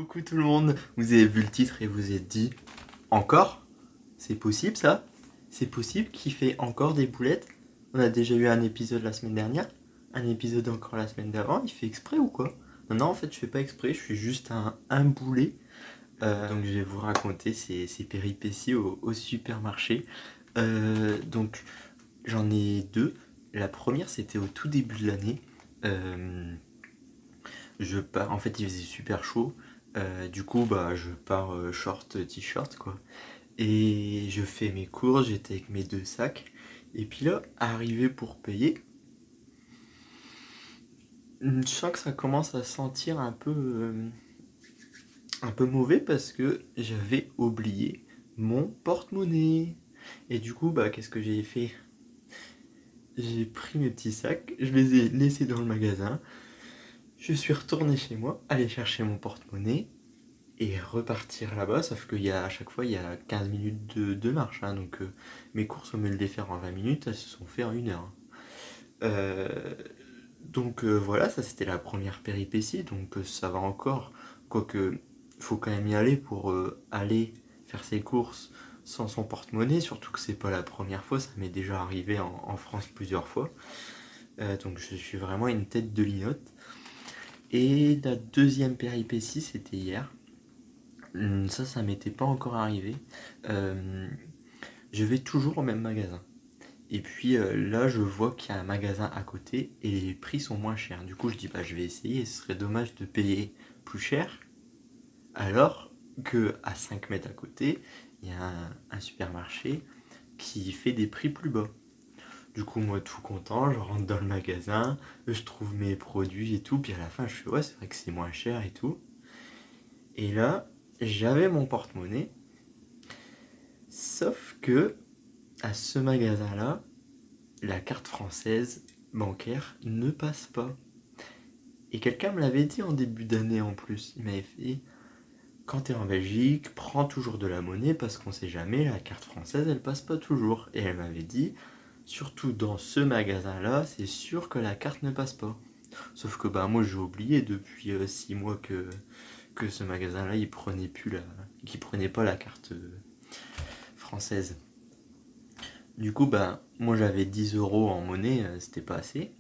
Coucou tout le monde, vous avez vu le titre et vous êtes dit encore? C'est possible ça? C'est possible qu'il fait encore des boulettes? On a déjà eu un épisode la semaine dernière, un épisode encore la semaine d'avant, il fait exprès ou quoi? Non, en fait je fais pas exprès, je suis juste un boulet. Donc je vais vous raconter ces péripéties au supermarché. Donc j'en ai deux. La première c'était au tout début de l'année. Je pars, en fait il faisait super chaud. Du coup je pars short t-shirt quoi. Et je fais mes courses, j'étais avec mes deux sacs. Et puis là, arrivé pour payer, je sens que ça commence à sentir un peu mauvais parce que j'avais oublié mon porte-monnaie. Et du coup, qu'est-ce que j'ai fait? J'ai pris mes petits sacs, je les ai laissés dans le magasin. Je suis retourné chez moi, aller chercher mon porte-monnaie et repartir là-bas. Sauf à chaque fois, il y a 15 minutes de marche. Hein, donc mes courses, au lieu de les faire en 20 minutes, elles se sont faites en 1 heure. Voilà, ça c'était la première péripétie, donc ça va encore. Quoique, il faut quand même y aller pour aller faire ses courses sans son porte-monnaie, surtout que c'est pas la première fois, ça m'est déjà arrivé en France plusieurs fois. Donc je suis vraiment une tête de linotte. Et la deuxième péripétie, c'était hier. Ça m'était pas encore arrivé. Je vais toujours au même magasin. Et puis là, je vois qu'il y a un magasin à côté et les prix sont moins chers. Du coup, je dis, je vais essayer. Ce serait dommage de payer plus cher. Alors que à 5 mètres à côté, il y a un supermarché qui fait des prix plus bas. Du coup, moi, tout content, je rentre dans le magasin, je trouve mes produits et tout. Puis à la fin, je fais, ouais, c'est vrai que c'est moins cher et tout. Et là, j'avais mon porte-monnaie. Sauf que à ce magasin-là, la carte française bancaire ne passe pas. Et quelqu'un me l'avait dit en début d'année en plus. Il m'avait fait, quand t'es en Belgique, prends toujours de la monnaie parce qu'on sait jamais, la carte française elle passe pas toujours. Et elle m'avait dit, surtout dans ce magasin-là, c'est sûr que la carte ne passe pas. Sauf que moi j'ai oublié depuis 6 mois que ce magasin-là qu'il prenait pas la carte française. Du coup moi j'avais 10 euros en monnaie, c'était pas assez.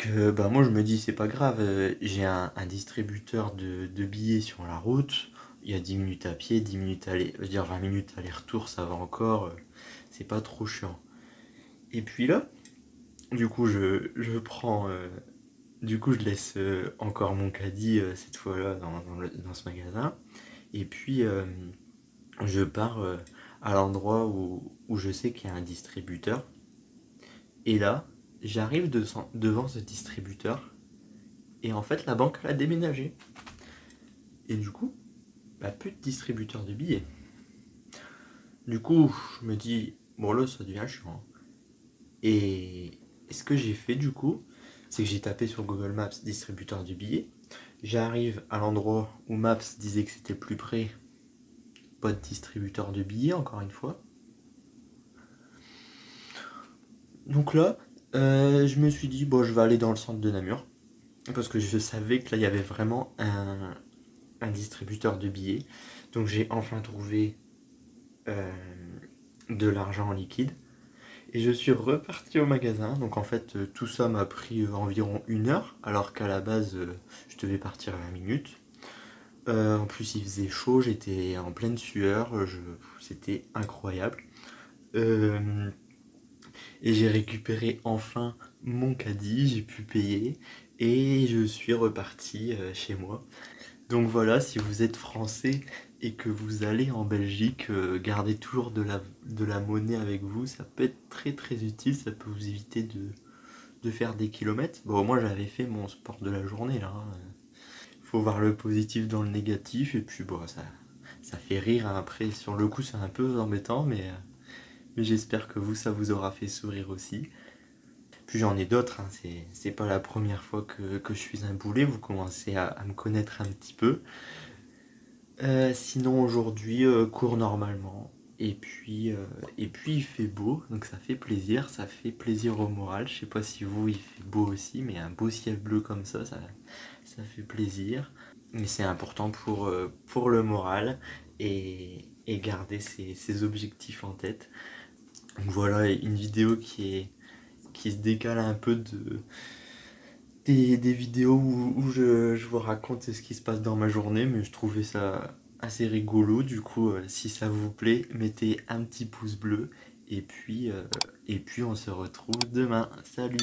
Moi je me dis c'est pas grave, j'ai un distributeur de billets sur la route, il y a 10 minutes à pied, 10 minutes aller, je veux dire 20 minutes aller-retour ça va encore, c'est pas trop chiant. Et puis là, du coup je prends, du coup je laisse encore mon caddie cette fois-là dans ce magasin, et puis je pars à l'endroit où je sais qu'il y a un distributeur, et là j'arrive devant ce distributeur. Et en fait, la banque elle a déménagé. Et du coup, plus de distributeur de billets. Du coup, je me dis, bon là, ça devient chiant. Et ce que j'ai fait du coup, c'est que j'ai tapé sur Google Maps distributeur de billets. J'arrive à l'endroit où Maps disait que c'était le plus près. Pas de distributeur de billets, encore une fois. Donc là, je me suis dit, bon, je vais aller dans le centre de Namur. Parce que je savais que là, il y avait vraiment un distributeur de billets. Donc j'ai enfin trouvé euh, de l'argent en liquide. Et je suis reparti au magasin. Donc en fait, tout ça m'a pris environ 1 heure, alors qu'à la base, je devais partir à 20 minutes. En plus, il faisait chaud, j'étais en pleine sueur, c'était incroyable. Euh, et j'ai récupéré enfin mon caddie, j'ai pu payer et je suis reparti chez moi. Donc voilà, si vous êtes français et que vous allez en Belgique, gardez toujours de la monnaie avec vous, ça peut être très très utile, ça peut vous éviter de faire des kilomètres. Bon, moi j'avais fait mon sport de la journée là. Hein. Faut voir le positif dans le négatif et puis ça fait rire hein. Après. Sur le coup, c'est un peu embêtant, mais j'espère que ça vous aura fait sourire aussi. Puis j'en ai d'autres, hein. C'est pas la première fois que je suis un boulet, vous commencez à me connaître un petit peu. Sinon aujourd'hui, cours normalement. Et puis il fait beau, donc ça fait plaisir au moral. Je sais pas si vous il fait beau aussi, mais un beau ciel bleu comme ça fait plaisir. Mais c'est important pour le moral et garder ses objectifs en tête. Donc voilà, une vidéo qui se décale un peu des vidéos où je vous raconte ce qui se passe dans ma journée, mais je trouvais ça assez rigolo. Du coup, si ça vous plaît, mettez un petit pouce bleu et puis on se retrouve demain. Salut!